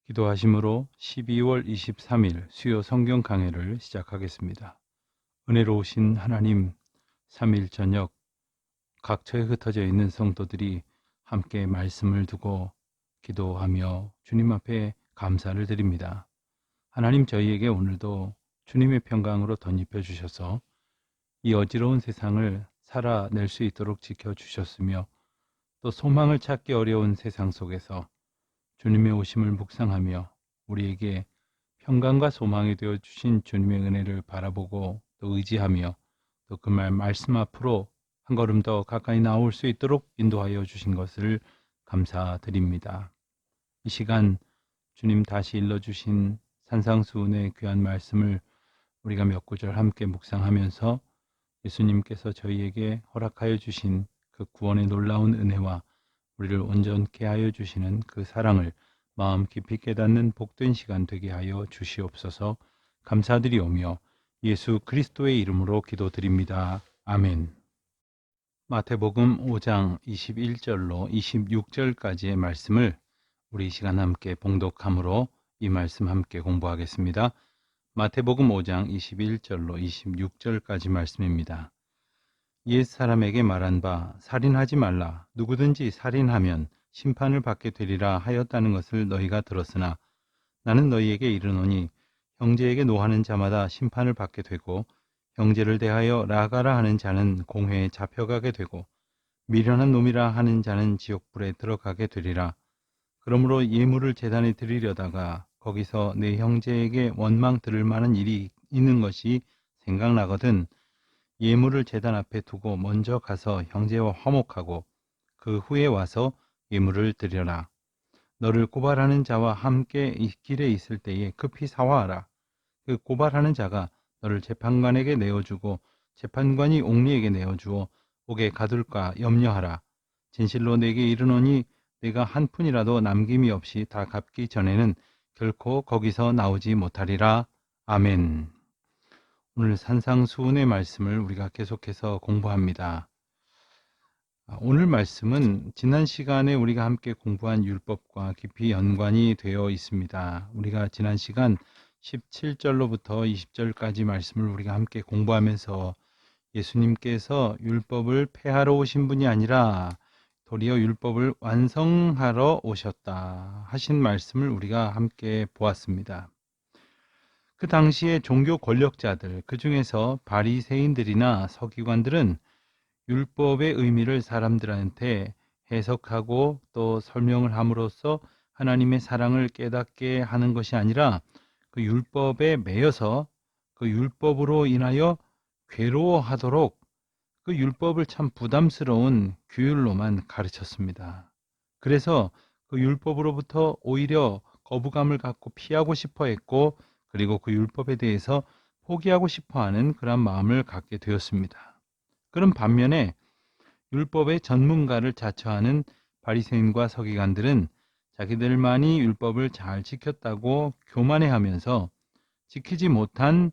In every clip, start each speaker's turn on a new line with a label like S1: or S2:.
S1: 기도하심으로 12월 23일 수요 성경 강해를 시작하겠습니다. 은혜로우신 하나님, 3일 저녁 각처에 흩어져 있는 성도들이 함께 말씀을 두고 기도하며 주님 앞에 감사를 드립니다. 하나님, 저희에게 오늘도 주님의 평강으로 덧입혀 주셔서 이 어지러운 세상을 살아낼 수 있도록 지켜주셨으며, 또 소망을 찾기 어려운 세상 속에서 주님의 오심을 묵상하며 우리에게 평강과 소망이 되어 주신 주님의 은혜를 바라보고 또 의지하며 또 그 말씀 앞으로 한 걸음 더 가까이 나올 수 있도록 인도하여 주신 것을 감사드립니다. 이 시간 주님 다시 일러주신 산상수훈의 귀한 말씀을 우리가 몇 구절 함께 묵상하면서 예수님께서 저희에게 허락하여 주신 그 구원의 놀라운 은혜와 우리를 온전케 하여 주시는 그 사랑을 마음 깊이 깨닫는 복된 시간 되게 하여 주시옵소서. 감사드리오며 예수 그리스도의 이름으로 기도드립니다. 아멘. 마태복음 5장 21절로 26절까지의 말씀을 우리 이 시간 함께 봉독함으로 이 말씀 함께 공부하겠습니다. 마태복음 5장 21절로 26절까지 말씀입니다. 옛 사람에게 말한 바 살인하지 말라, 누구든지 살인하면 심판을 받게 되리라 하였다는 것을 너희가 들었으나 나는 너희에게 이르노니 형제에게 노하는 자마다 심판을 받게 되고 형제를 대하여 라가라 하는 자는 공회에 잡혀가게 되고 미련한 놈이라 하는 자는 지옥불에 들어가게 되리라. 그러므로 예물을 제단에 드리려다가 거기서 내 형제에게 원망 들을 만한 일이 있는 것이 생각나거든 예물을 제단 앞에 두고 먼저 가서 형제와 화목하고 그 후에 와서 예물을 드려라. 너를 고발하는 자와 함께 이 길에 있을 때에 급히 사화하라. 그 고발하는 자가 너를 재판관에게 내어주고 재판관이 옥리에게 내어주어 옥에 가둘까 염려하라. 진실로 내게 이르노니 내가 한 푼이라도 남김이 없이 다 갚기 전에는 결코 거기서 나오지 못하리라. 아멘. 오늘 산상수훈의 말씀을 우리가 계속해서 공부합니다. 오늘 말씀은 지난 시간에 우리가 함께 공부한 율법과 깊이 연관이 되어 있습니다. 우리가 지난 시간 17절로부터 20절까지 말씀을 우리가 함께 공부하면서 예수님께서 율법을 폐하러 오신 분이 아니라 도리어 율법을 완성하러 오셨다 하신 말씀을 우리가 함께 보았습니다. 그 당시에 종교 권력자들, 그 중에서 바리새인들이나 서기관들은 율법의 의미를 사람들한테 해석하고 또 설명을 함으로써 하나님의 사랑을 깨닫게 하는 것이 아니라 그 율법에 매여서 그 율법으로 인하여 괴로워하도록 그 율법을 참 부담스러운 규율로만 가르쳤습니다. 그래서 그 율법으로부터 오히려 거부감을 갖고 피하고 싶어 했고, 그리고 그 율법에 대해서 포기하고 싶어 하는 그런 마음을 갖게 되었습니다. 그런 반면에 율법의 전문가를 자처하는 바리새인과 서기관들은 자기들만이 율법을 잘 지켰다고 교만해하면서 지키지 못한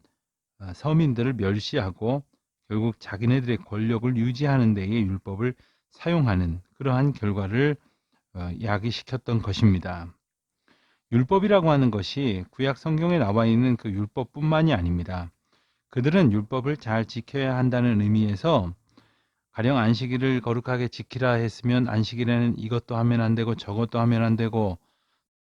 S1: 서민들을 멸시하고 결국 자기네들의 권력을 유지하는 데에 율법을 사용하는 그러한 결과를 야기시켰던 것입니다. 율법이라고 하는 것이 구약 성경에 나와 있는 그 율법뿐만이 아닙니다. 그들은 율법을 잘 지켜야 한다는 의미에서 가령 안식일을 거룩하게 지키라 했으면 안식일에는 이것도 하면 안 되고 저것도 하면 안 되고,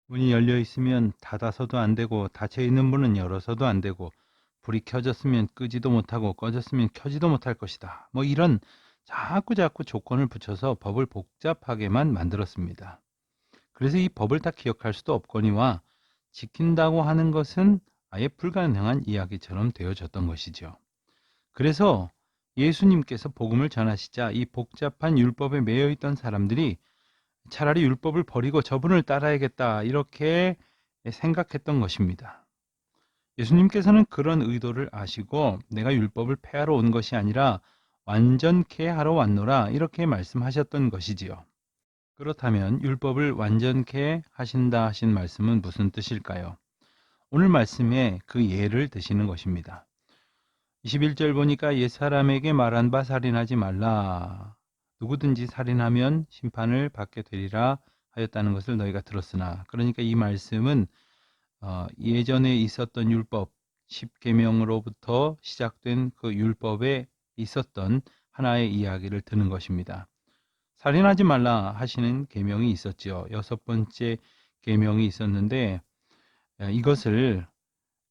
S1: 문이 열려 있으면 닫아서도 안 되고 닫혀 있는 문은 열어서도 안 되고, 불이 켜졌으면 끄지도 못하고 꺼졌으면 켜지도 못할 것이다. 뭐 이런 자꾸 조건을 붙여서 법을 복잡하게만 만들었습니다. 그래서 이 법을 다 기억할 수도 없거니와 지킨다고 하는 것은 아예 불가능한 이야기처럼 되어졌던 것이죠. 그래서 예수님께서 복음을 전하시자 이 복잡한 율법에 매여 있던 사람들이 차라리 율법을 버리고 저분을 따라야겠다 이렇게 생각했던 것입니다. 예수님께서는 그런 의도를 아시고 내가 율법을 폐하러 온 것이 아니라 완전케 하러 왔노라 이렇게 말씀하셨던 것이지요. 그렇다면 율법을 완전케 하신다 하신 말씀은 무슨 뜻일까요? 오늘 말씀에 그 예를 드시는 것입니다. 21절 보니까 옛사람에게 말한 바 살인하지 말라. 누구든지 살인하면 심판을 받게 되리라 하였다는 것을 너희가 들었으나. 그러니까 이 말씀은 예전에 있었던 율법 10계명으로부터 시작된 그 율법에 있었던 하나의 이야기를 드는 것입니다. 살인하지 말라 하시는 계명이 있었죠. 6번째 계명이 있었는데 이것을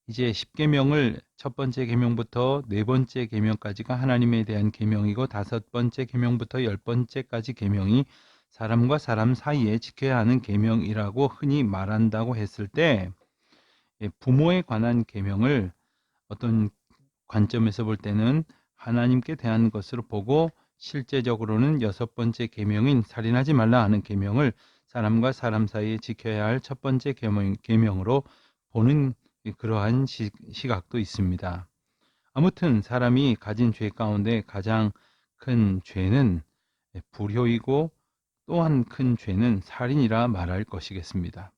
S1: 이제 10계명을 첫 번째 계명부터 네 번째 계명까지가 하나님에 대한 계명이고 5번째 계명부터 10번째까지 계명이 사람과 사람 사이에 지켜야 하는 계명이라고 흔히 말한다고 했을 때 부모에 관한 계명을 어떤 관점에서 볼 때는 하나님께 대한 것으로 보고 실제적으로는 6번째 계명인 살인하지 말라 하는 계명을 사람과 사람 사이에 지켜야 할 첫 번째 계명으로 보는 그러한 시각도 있습니다. 아무튼 사람이 가진 죄 가운데 가장 큰 죄는 불효이고 또한 큰 죄는 살인이라 말할 것이겠습니다.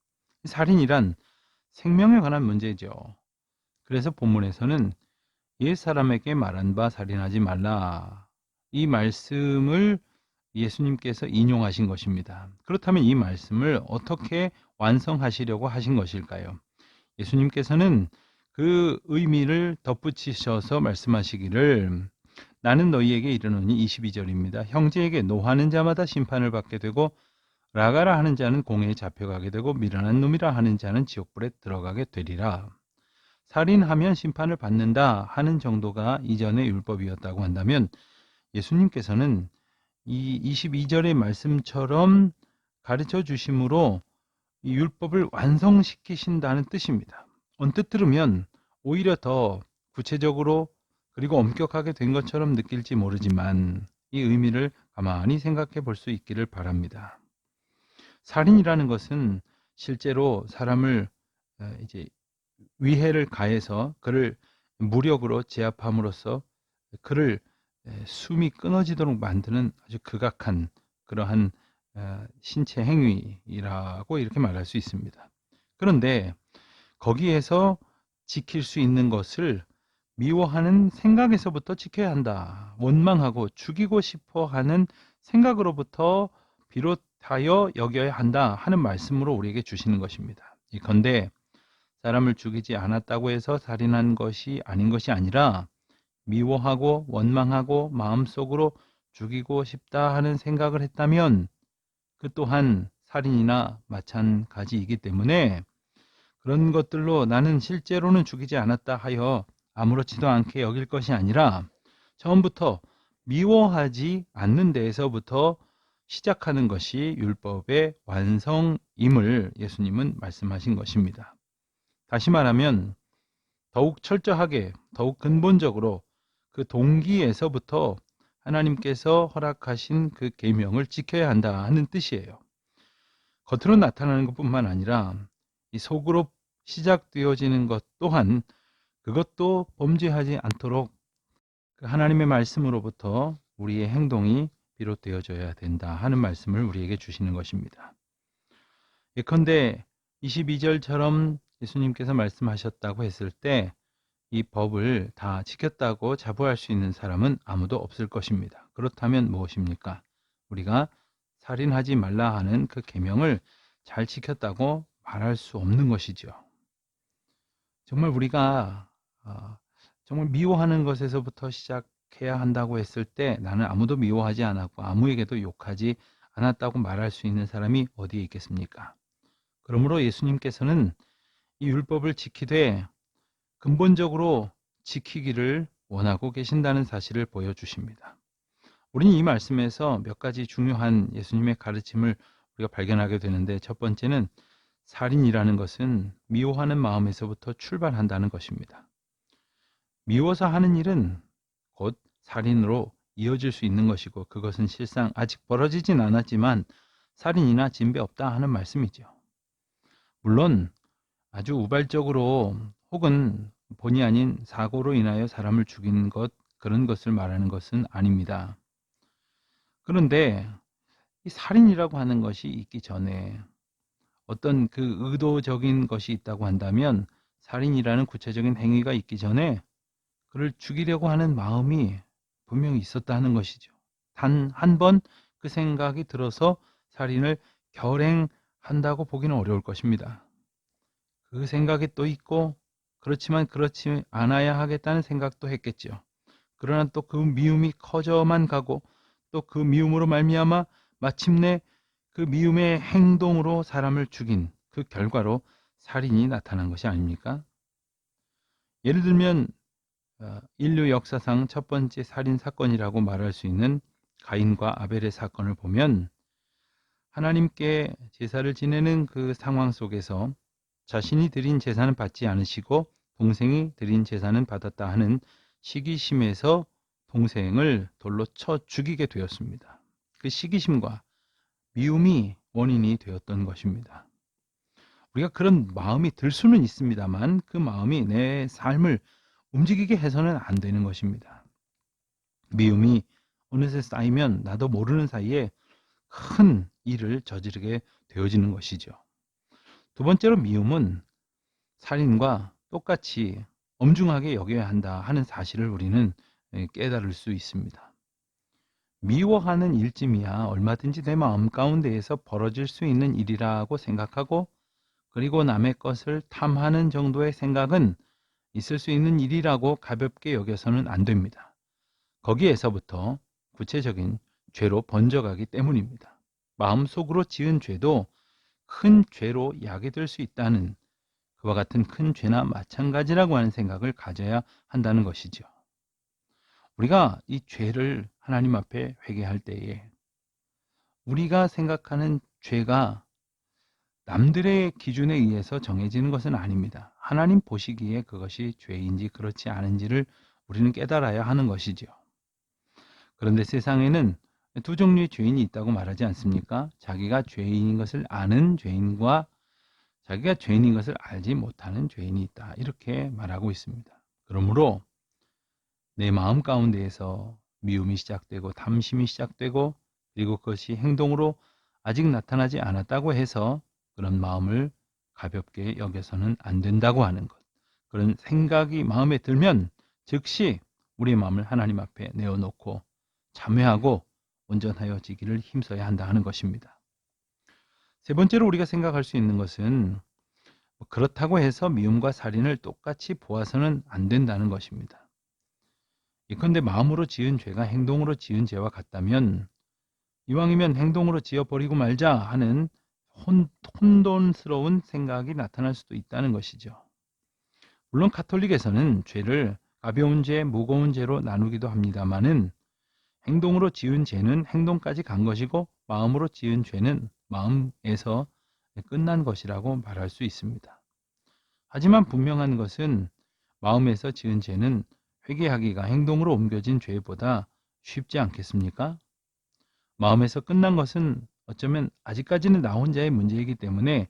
S1: 살인이란 생명에 관한 문제죠. 그래서 본문에서는 옛사람에게 말한 바 살인하지 말라. 이 말씀을 예수님께서 인용하신 것입니다. 그렇다면 이 말씀을 어떻게 완성하시려고 하신 것일까요? 예수님께서는 그 의미를 덧붙이셔서 말씀하시기를 나는 너희에게 이르노니 22절입니다. 형제에게 노하는 자마다 심판을 받게 되고 라가라 하는 자는 공회에 잡혀가게 되고 미련한 놈이라 하는 자는 지옥불에 들어가게 되리라. 살인하면 심판을 받는다 하는 정도가 이전의 율법이었다고 한다면 예수님께서는 이 22절의 말씀처럼 가르쳐 주심으로 이 율법을 완성시키신다는 뜻입니다. 언뜻 들으면 오히려 더 구체적으로 그리고 엄격하게 된 것처럼 느낄지 모르지만 이 의미를 가만히 생각해 볼 수 있기를 바랍니다. 살인이라는 것은 실제로 사람을 이제 위해를 가해서 그를 무력으로 제압함으로써 그를 숨이 끊어지도록 만드는 아주 극악한 그러한 신체 행위라고 이렇게 말할 수 있습니다. 그런데 거기에서 지킬 수 있는 것을 미워하는 생각에서부터 지켜야 한다. 원망하고 죽이고 싶어 하는 생각으로부터 비롯하여 여겨야 한다 하는 말씀으로 우리에게 주시는 것입니다. 이건데 사람을 죽이지 않았다고 해서 살인한 것이 아닌 것이 아니라 미워하고 원망하고 마음속으로 죽이고 싶다 하는 생각을 했다면 그 또한 살인이나 마찬가지이기 때문에 그런 것들로 나는 실제로는 죽이지 않았다 하여 아무렇지도 않게 여길 것이 아니라 처음부터 미워하지 않는 데에서부터 시작하는 것이 율법의 완성임을 예수님은 말씀하신 것입니다. 다시 말하면 더욱 철저하게, 더욱 근본적으로 그 동기에서부터 하나님께서 허락하신 그 계명을 지켜야 한다 하는 뜻이에요. 겉으로 나타나는 것뿐만 아니라 이 속으로 시작되어지는 것 또한 그것도 범죄하지 않도록 그 하나님의 말씀으로부터 우리의 행동이 비롯되어져야 된다 하는 말씀을 우리에게 주시는 것입니다. 예컨대 22절처럼 예수님께서 말씀하셨다고 했을 때 이 법을 다 지켰다고 자부할 수 있는 사람은 아무도 없을 것입니다. 그렇다면 무엇입니까? 우리가 살인하지 말라 하는 그 계명을 잘 지켰다고 말할 수 없는 것이죠. 정말 우리가 정말 미워하는 것에서부터 시작해야 한다고 했을 때 나는 아무도 미워하지 않았고 아무에게도 욕하지 않았다고 말할 수 있는 사람이 어디에 있겠습니까? 그러므로 예수님께서는 이 율법을 지키되 근본적으로 지키기를 원하고 계신다는 사실을 보여주십니다. 우리는 이 말씀에서 몇 가지 중요한 예수님의 가르침을 우리가 발견하게 되는데 첫 번째는 살인이라는 것은 미워하는 마음에서부터 출발한다는 것입니다. 미워서 하는 일은 곧 살인으로 이어질 수 있는 것이고 그것은 실상 아직 벌어지진 않았지만 살인이나 진배 없다 하는 말씀이죠. 물론 아주 우발적으로 혹은 본의 아닌 사고로 인하여 사람을 죽인 것 그런 것을 말하는 것은 아닙니다. 그런데 이 살인이라고 하는 것이 있기 전에 어떤 그 의도적인 것이 있다고 한다면 살인이라는 구체적인 행위가 있기 전에 그를 죽이려고 하는 마음이 분명히 있었다 하는 것이죠. 단 한 번 그 생각이 들어서 살인을 한다고 보기는 어려울 것입니다. 그 생각이 또 있고 그렇지만 그렇지 않아야 하겠다는 생각도 했겠죠. 그러나 또 그 미움이 커져만 가고 또 그 미움으로 말미암아 마침내 그 미움의 행동으로 사람을 죽인 그 결과로 살인이 나타난 것이 아닙니까? 예를 들면 인류 역사상 첫 번째 살인 사건이라고 말할 수 있는 가인과 아벨의 사건을 보면 하나님께 제사를 지내는 그 상황 속에서 자신이 드린 제사는 받지 않으시고 동생이 드린 제사는 받았다 하는 시기심에서 동생을 돌로 쳐 죽이게 되었습니다. 그 시기심과 미움이 원인이 되었던 것입니다. 우리가 그런 마음이 들 수는 있습니다만 그 마음이 내 삶을 움직이게 해서는 안 되는 것입니다. 미움이 어느새 쌓이면 나도 모르는 사이에 큰 일을 저지르게 되어지는 것이죠. 두 번째로 미움은 살인과 똑같이 엄중하게 여겨야 한다 하는 사실을 우리는 깨달을 수 있습니다. 미워하는 일쯤이야 얼마든지 내 마음 가운데에서 벌어질 수 있는 일이라고 생각하고 그리고 남의 것을 탐하는 정도의 생각은 있을 수 있는 일이라고 가볍게 여겨서는 안 됩니다. 거기에서부터 구체적인 죄로 번져가기 때문입니다. 마음속으로 지은 죄도 큰 죄로 야기될 수 있다는 그와 같은 큰 죄나 마찬가지라고 하는 생각을 가져야 한다는 것이죠. 우리가 이 죄를 하나님 앞에 회개할 때에 우리가 생각하는 죄가 남들의 기준에 의해서 정해지는 것은 아닙니다. 하나님 보시기에 그것이 죄인지 그렇지 않은지를 우리는 깨달아야 하는 것이죠. 그런데 세상에는 두 종류의 죄인이 있다고 말하지 않습니까? 자기가 죄인인 것을 아는 죄인과 자기가 죄인인 것을 알지 못하는 죄인이 있다. 이렇게 말하고 있습니다. 그러므로 내 마음 가운데에서 미움이 시작되고 탐심이 시작되고 그리고 그것이 행동으로 아직 나타나지 않았다고 해서 그런 마음을 가볍게 여겨서는 안 된다고 하는 것. 그런 생각이 마음에 들면 즉시 우리의 마음을 하나님 앞에 내어놓고 참회하고 온전하여지기를 힘써야 한다 하는 것입니다. 세 번째로 우리가 생각할 수 있는 것은 그렇다고 해서 미움과 살인을 똑같이 보아서는 안 된다는 것입니다. 예컨대 마음으로 지은 죄가 행동으로 지은 죄와 같다면 이왕이면 행동으로 지어버리고 말자 하는 혼돈스러운 생각이 나타날 수도 있다는 것이죠. 물론 카톨릭에서는 죄를 가벼운 죄, 무거운 죄로 나누기도 합니다마는 행동으로 지은 죄는 행동까지 간 것이고 마음으로 지은 죄는 마음에서 끝난 것이라고 말할 수 있습니다. 하지만 분명한 것은 마음에서 지은 죄는 회개하기가 행동으로 옮겨진 죄보다 쉽지 않겠습니까? 마음에서 끝난 것은 어쩌면 아직까지는 나 혼자의 문제이기 때문에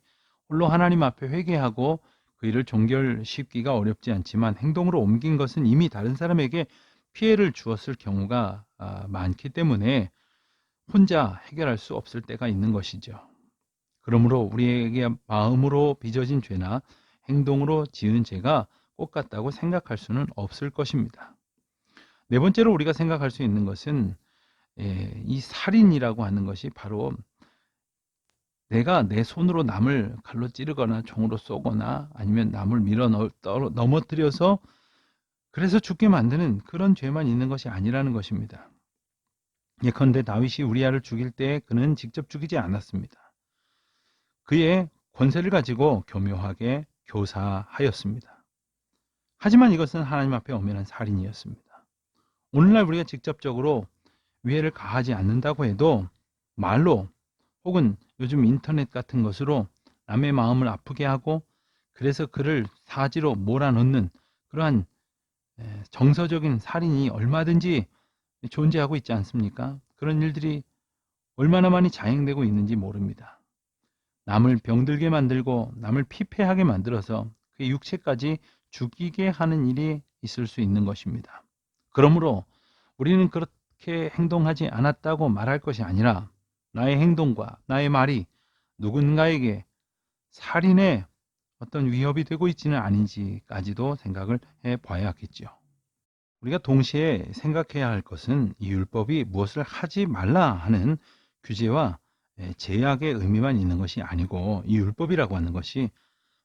S1: 홀로 하나님 앞에 회개하고 그 일을 종결시키기가 어렵지 않지만 행동으로 옮긴 것은 이미 다른 사람에게 피해를 주었을 경우가 많기 때문에 혼자 해결할 수 없을 때가 있는 것이죠. 그러므로 우리에게 마음으로 빚어진 죄나 행동으로 지은 죄가 똑같다고 생각할 수는 없을 것입니다. 네 번째로 우리가 생각할 수 있는 것은 이 살인이라고 하는 것이 바로 내가 내 손으로 남을 칼로 찌르거나 총으로 쏘거나 아니면 남을 넘어뜨려서 그래서 죽게 만드는 그런 죄만 있는 것이 아니라는 것입니다. 예컨대 다윗이 우리아를 죽일 때 그는 직접 죽이지 않았습니다. 그의 권세를 가지고 교묘하게 교사하였습니다. 하지만 이것은 하나님 앞에 엄연한 살인이었습니다. 오늘날 우리가 직접적으로 위해를 가하지 않는다고 해도 말로 혹은 요즘 인터넷 같은 것으로 남의 마음을 아프게 하고 그래서 그를 사지로 몰아넣는 그러한 정서적인 살인이 얼마든지 존재하고 있지 않습니까? 그런 일들이 얼마나 많이 자행되고 있는지 모릅니다. 남을 병들게 만들고 남을 피폐하게 만들어서 그의 육체까지 죽이게 하는 일이 있을 수 있는 것입니다. 그러므로 우리는 그렇게 행동하지 않았다고 말할 것이 아니라 나의 행동과 나의 말이 누군가에게 살인의 어떤 위협이 되고 있지는 아닌지까지도 생각을 해봐야겠죠. 우리가 동시에 생각해야 할 것은 이 율법이 무엇을 하지 말라 하는 규제와 제약의 의미만 있는 것이 아니고 이 율법이라고 하는 것이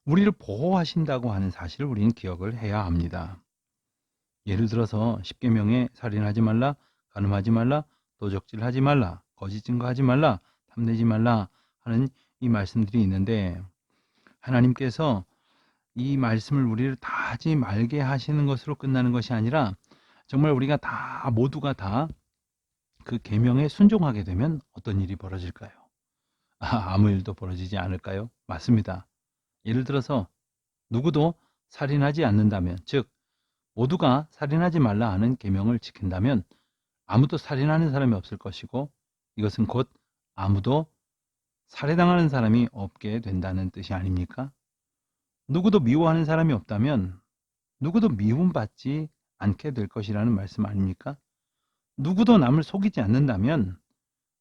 S1: 우리를 보호하신다고 하는 사실을 우리는 기억을 해야 합니다. 예를 들어서 십계명에 살인하지 말라, 간음하지 말라, 도적질하지 말라, 거짓 증거하지 말라, 탐내지 말라 하는 이 말씀들이 있는데 하나님께서 이 말씀을 우리를 다 하지 말게 하시는 것으로 끝나는 것이 아니라 정말 우리가 다 모두가 다 그 계명에 순종하게 되면 어떤 일이 벌어질까요? 아무 일도 벌어지지 않을까요? 맞습니다. 예를 들어서 누구도 살인하지 않는다면, 즉 모두가 살인하지 말라 하는 계명을 지킨다면 아무도 살인하는 사람이 없을 것이고 이것은 곧 아무도 살해당하는 사람이 없게 된다는 뜻이 아닙니까? 누구도 미워하는 사람이 없다면 누구도 미움받지 않게 될 것이라는 말씀 아닙니까? 누구도 남을 속이지 않는다면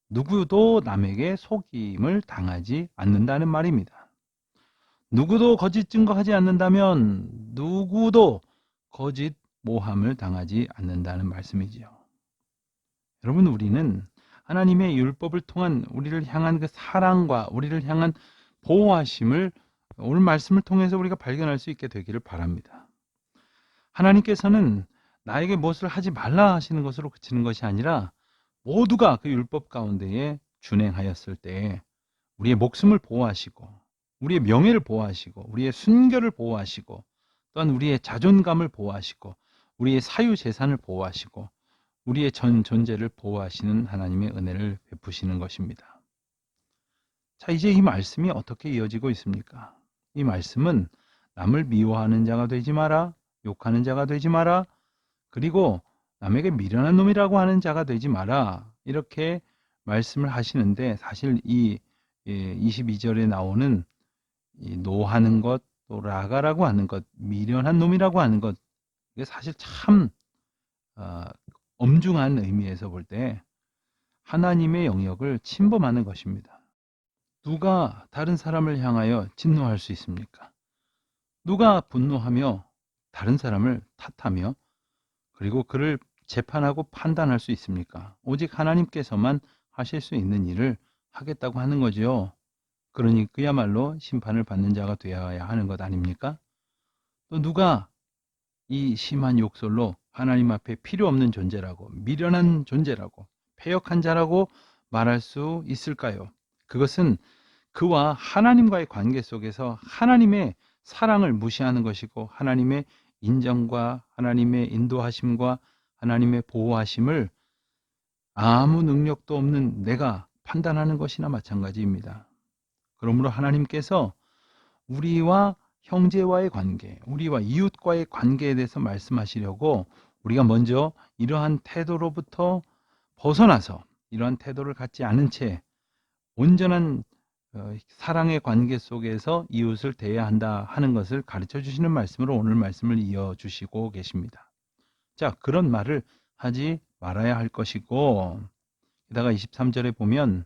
S1: 누구도 남에게 속임을 당하지 않는다는 말입니다. 누구도 거짓 증거하지 않는다면 누구도 거짓 모함을 당하지 않는다는 말씀이지요. 여러분, 우리는 하나님의 율법을 통한 우리를 향한 그 사랑과 우리를 향한 보호하심을 오늘 말씀을 통해서 우리가 발견할 수 있게 되기를 바랍니다. 하나님께서는 나에게 무엇을 하지 말라 하시는 것으로 그치는 것이 아니라 모두가 그 율법 가운데에 준행하였을 때 우리의 목숨을 보호하시고 우리의 명예를 보호하시고 우리의 순결을 보호하시고 또한 우리의 자존감을 보호하시고 우리의 사유재산을 보호하시고 우리의 전 존재를 보호하시는 하나님의 은혜를 베푸시는 것입니다. 자, 이제 이 말씀이 어떻게 이어지고 있습니까? 이 말씀은 남을 미워하는 자가 되지 마라, 욕하는 자가 되지 마라, 그리고 남에게 미련한 놈이라고 하는 자가 되지 마라, 이렇게 말씀을 하시는데 사실 이 22절에 나오는 이 노하는 것, 또 라가라고 하는 것, 미련한 놈이라고 하는 것, 이게 사실 참 엄중한 의미에서 볼 때 하나님의 영역을 침범하는 것입니다. 누가 다른 사람을 향하여 진노할 수 있습니까? 누가 분노하며 다른 사람을 탓하며 그리고 그를 재판하고 판단할 수 있습니까? 오직 하나님께서만 하실 수 있는 일을 하겠다고 하는 거죠. 그러니 그야말로 심판을 받는 자가 되어야 하는 것 아닙니까? 또 누가 이 심한 욕설로 하나님 앞에 필요 없는 존재라고, 미련한 존재라고, 패역한 자라고 말할 수 있을까요? 그것은 그와 하나님과의 관계 속에서 하나님의 사랑을 무시하는 것이고 하나님의 인정과 하나님의 인도하심과 하나님의 보호하심을 아무 능력도 없는 내가 판단하는 것이나 마찬가지입니다. 그러므로 하나님께서 우리와 형제와의 관계, 우리와 이웃과의 관계에 대해서 말씀하시려고 우리가 먼저 이러한 태도로부터 벗어나서 이러한 태도를 갖지 않은 채 온전한 사랑의 관계 속에서 이웃을 대해야 한다 하는 것을 가르쳐 주시는 말씀으로 오늘 말씀을 이어주시고 계십니다. 자, 그런 말을 하지 말아야 할 것이고 게다가 23절에 보면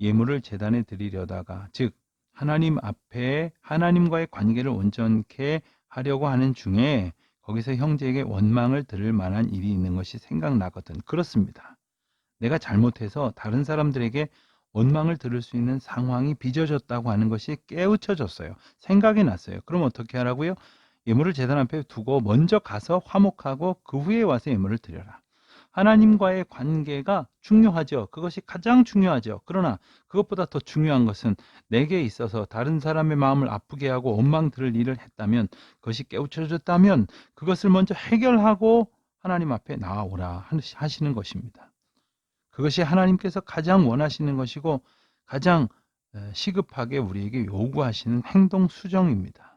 S1: 예물을 제단에 드리려다가 즉 하나님 앞에 하나님과의 관계를 온전케 하려고 하는 중에 거기서 형제에게 원망을 들을 만한 일이 있는 것이 생각나거든. 그렇습니다. 내가 잘못해서 다른 사람들에게 원망을 들을 수 있는 상황이 빚어졌다고 하는 것이 깨우쳐졌어요. 생각이 났어요. 그럼 어떻게 하라고요? 예물을 제단 앞에 두고 먼저 가서 화목하고 그 후에 와서 예물을 드려라. 하나님과의 관계가 중요하죠. 그것이 가장 중요하죠. 그러나 그것보다 더 중요한 것은 내게 있어서 다른 사람의 마음을 아프게 하고 원망 들을 일을 했다면 그것이 깨우쳐졌다면 그것을 먼저 해결하고 하나님 앞에 나아오라 하시는 것입니다. 그것이 하나님께서 가장 원하시는 것이고 가장 시급하게 우리에게 요구하시는 행동 수정입니다.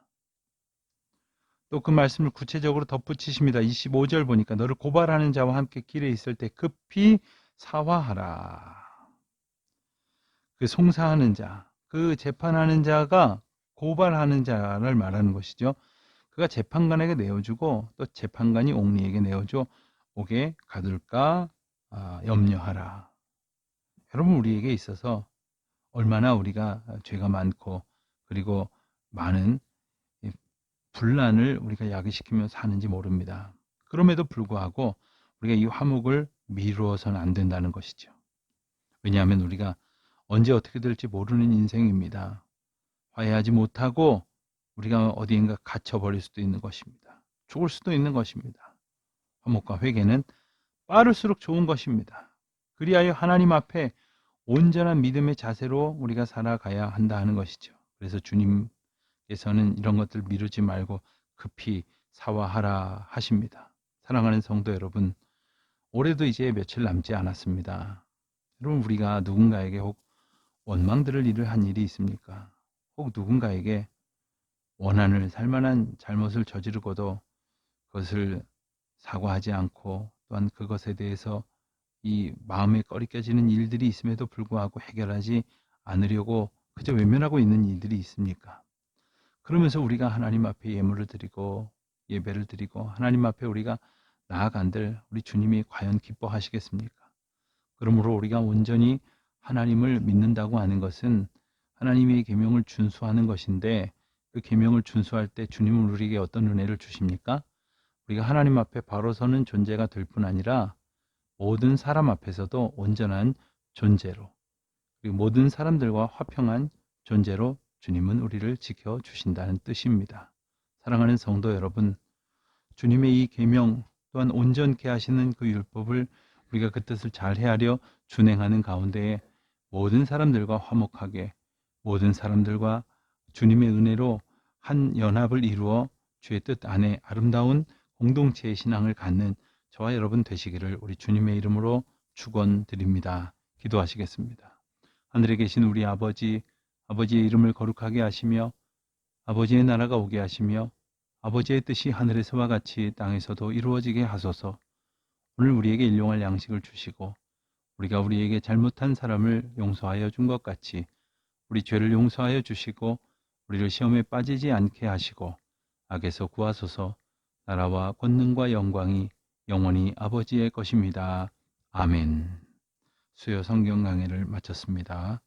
S1: 또 그 말씀을 구체적으로 덧붙이십니다. 25절 보니까 너를 고발하는 자와 함께 길에 있을 때 급히 사화하라. 그 송사하는 자, 그 재판하는 자가 고발하는 자를 말하는 것이죠. 그가 재판관에게 내어주고 또 재판관이 옥리에게 내어줘 옥에 가둘까 염려하라. 여러분, 우리에게 있어서 얼마나 우리가 죄가 많고 그리고 많은 분란을 우리가 야기시키며 사는지 모릅니다. 그럼에도 불구하고 우리가 이 화목을 미루어서는 안 된다는 것이죠. 왜냐하면 우리가 언제 어떻게 될지 모르는 인생입니다. 화해하지 못하고 우리가 어디인가 갇혀버릴 수도 있는 것입니다. 죽을 수도 있는 것입니다. 화목과 회개는 빠를수록 좋은 것입니다. 그리하여 하나님 앞에 온전한 믿음의 자세로 우리가 살아가야 한다 하는 것이죠. 그래서 주님께서는 이런 것들 미루지 말고 급히 사화하라 하십니다. 사랑하는 성도 여러분, 올해도 이제 며칠 남지 않았습니다. 여러분, 우리가 누군가에게 혹 원망 들을 일을 한 일이 있습니까? 혹 누군가에게 원한을 살만한 잘못을 저지르고도 그것을 사과하지 않고 또한 그것에 대해서 이 마음에 꺼리껴지는 일들이 있음에도 불구하고 해결하지 않으려고 그저 외면하고 있는 일들이 있습니까? 그러면서 우리가 하나님 앞에 예물을 드리고 예배를 드리고 하나님 앞에 우리가 나아간들 우리 주님이 과연 기뻐하시겠습니까? 그러므로 우리가 온전히 하나님을 믿는다고 하는 것은 하나님의 계명을 준수하는 것인데 그 계명을 준수할 때 주님은 우리에게 어떤 은혜를 주십니까? 우리가 하나님 앞에 바로 서는 존재가 될 뿐 아니라 모든 사람 앞에서도 온전한 존재로 그리고 모든 사람들과 화평한 존재로 주님은 우리를 지켜주신다는 뜻입니다. 사랑하는 성도 여러분, 주님의 이 계명 또한 온전케 하시는 그 율법을 우리가 그 뜻을 잘 헤아려 준행하는 가운데에 모든 사람들과 화목하게 모든 사람들과 주님의 은혜로 한 연합을 이루어 주의 뜻 안에 아름다운 공동체의 신앙을 갖는 저와 여러분 되시기를 우리 주님의 이름으로 축원드립니다. 기도하시겠습니다. 하늘에 계신 우리 아버지, 아버지의 이름을 거룩하게 하시며 아버지의 나라가 오게 하시며 아버지의 뜻이 하늘에서와 같이 땅에서도 이루어지게 하소서. 오늘 우리에게 일용할 양식을 주시고 우리가 우리에게 잘못한 사람을 용서하여 준 것 같이 우리 죄를 용서하여 주시고 우리를 시험에 빠지지 않게 하시고 악에서 구하소서. 나라와 권능과 영광이 영원히 아버지의 것입니다. 아멘. 수요 성경 강해를 마쳤습니다.